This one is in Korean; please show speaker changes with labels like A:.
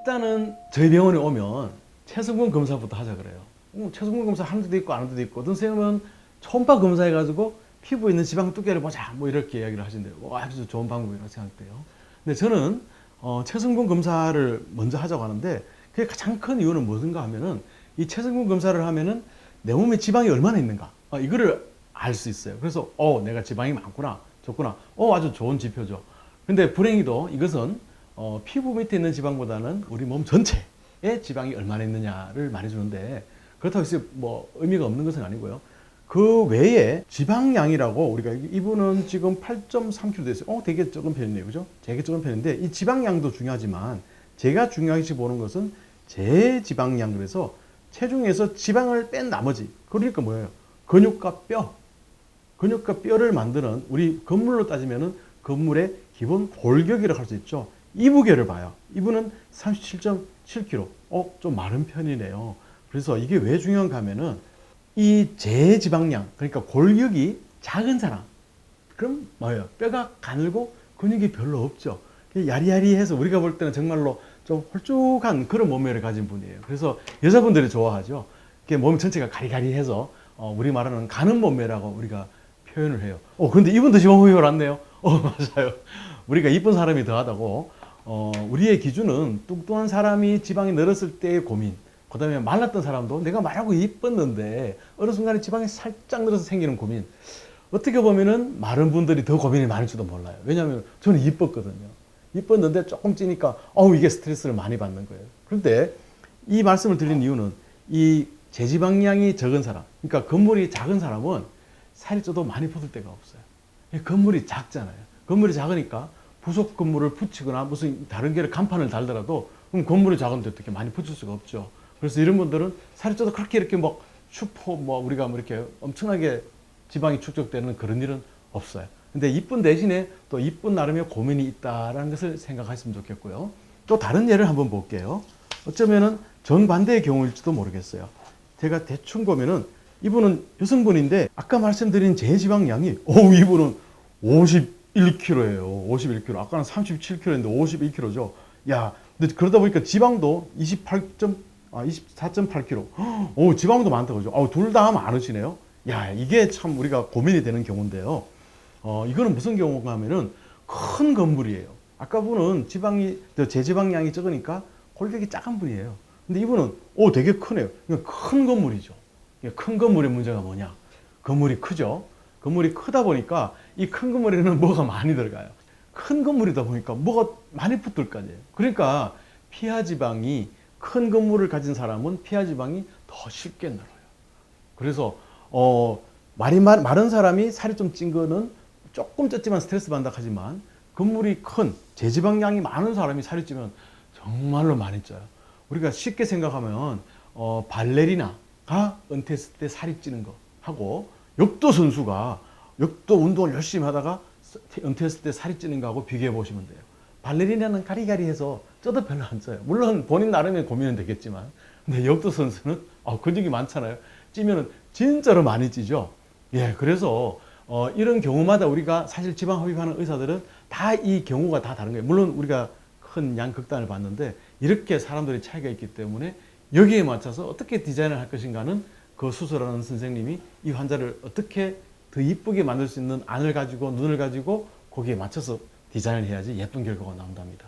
A: 일단은 저희 병원에 오면 체성분 검사부터 하자 그래요. 체성분 검사 하는 데도 있고 안 하는 데도 있고, 어떤 선생님은 초음파 검사해가지고 피부에 있는 지방 두께를 보자 뭐 이렇게 이야기를 하신대요. 아주 좋은 방법이라고 생각돼요. 근데 저는 체성분 검사를 먼저 하자고 하는데, 그게 가장 큰 이유는 무엇인가 하면은, 이 체성분 검사를 하면은 내 몸에 지방이 얼마나 있는가 이거를 알 수 있어요. 그래서 내가 지방이 많구나 적구나 아주 좋은 지표죠. 근데 불행히도 이것은 피부 밑에 있는 지방보다는 우리 몸 전체에 지방이 얼마나 있느냐를 말해주는데, 그렇다고 해서 뭐 의미가 없는 것은 아니고요. 그 외에 지방량이라고, 우리가 이분은 지금 8.3kg 됐어요. 되게 적은 편이네요. 그죠? 되게 적은 편인데, 이 지방량도 중요하지만 제가 중요시 보는 것은 제지방량. 그래서 체중에서 지방을 뺀 나머지, 그러니까 뭐예요? 근육과 뼈를 만드는, 우리 건물로 따지면은 건물의 기본 골격이라고 할 수 있죠. 이 무게를 봐요. 이분은 37.7kg. 좀 마른 편이네요. 그래서 이게 왜 중요한가 하면은, 이 제지방량, 그러니까 골격이 작은 사람, 그럼 뭐예요? 뼈가 가늘고 근육이 별로 없죠. 야리야리해서 우리가 볼 때는 정말로 좀 홀쭉한 그런 몸매를 가진 분이에요. 그래서 여자분들이 좋아하죠. 몸 전체가 가리가리해서 우리 말하는 가는 몸매라고 우리가 표현을 해요. 그런데 이분도 지방 흡입을 왔네요. 맞아요. 우리가 이쁜 사람이 더하다고, 우리의 기준은 뚱뚱한 사람이 지방이 늘었을 때의 고민, 그 다음에 말랐던 사람도 내가 말하고 이뻤는데 어느 순간에 지방이 살짝 늘어서 생기는 고민, 어떻게 보면은 마른 분들이 더 고민이 많을지도 몰라요. 왜냐하면 저는 이뻤거든요. 이뻤는데 조금 찌니까 이게 스트레스를 많이 받는 거예요. 그런데 이 말씀을 드린 이유는, 이 제지방량이 적은 사람, 그러니까 건물이 작은 사람은 살이 쪄도 많이 붙을 데가 없어요. 건물이 작잖아요. 건물이 작으니까 부속 건물을 붙이거나 무슨 다른 게를 간판을 달더라도, 그럼 건물이 작은데 어떻게 많이 붙일 수가 없죠. 그래서 이런 분들은 살이 쪄도 그렇게 이렇게 우리가 이렇게 엄청나게 지방이 축적되는 그런 일은 없어요. 근데 이쁜 대신에 또 이쁜 나름의 고민이 있다라는 것을 생각하시면 좋겠고요. 또 다른 예를 한번 볼게요. 어쩌면은 정반대의 경우일지도 모르겠어요. 제가 대충 보면은, 이분은 여성분인데 아까 말씀드린 제지방량이 이분은 51kg예요. 51kg. 아까는 37kg인데 51kg죠. 근데 그러다 보니까 지방도 24.8kg. 지방도 많다고 그러죠. 둘 다 많으시네요. 이게 참 우리가 고민이 되는 경우인데요. 이거는 무슨 경우가 하면은 큰 건물이에요. 아까 분은 제지방량이 적으니까 골격이 작은 분이에요. 근데 이분은 되게 크네요. 큰 건물이죠. 큰 건물의 문제가 뭐냐? 건물이 크죠. 건물이 크다 보니까 이 큰 건물에는 뭐가 많이 들어가요. 큰 건물이다 보니까 뭐가 많이 붙을 거 아니에요. 그러니까 피하지방이, 큰 건물을 가진 사람은 피하지방이 더 쉽게 늘어요. 그래서 마른 사람이 살이 좀 찐 거는 조금 쪘지만 스트레스 받는다 하지만, 건물이 큰 제지방량이 많은 사람이 살이 찌면 정말로 많이 쪄요. 우리가 쉽게 생각하면 발레리나가 은퇴했을 때 살이 찌는 거 하고, 역도 선수가 역도 운동을 열심히 하다가 은퇴했을 때 살이 찌는 거하고 비교해 보시면 돼요. 발레리나는 가리가리해서 쪄도 별로 안 쪄요. 물론 본인 나름의 고민은 되겠지만, 근데 역도 선수는 근육이 많잖아요. 찌면은 진짜로 많이 찌죠. 그래서 이런 경우마다 우리가 사실 지방 흡입하는 의사들은 다 이 경우가 다 다른 거예요. 물론 우리가 큰 양극단을 봤는데, 이렇게 사람들이 차이가 있기 때문에 여기에 맞춰서 어떻게 디자인을 할 것인가는 그 수술하는 선생님이 이 환자를 어떻게 더 이쁘게 만들 수 있는 안을 가지고, 눈을 가지고 거기에 맞춰서 디자인을 해야지 예쁜 결과가 나온답니다.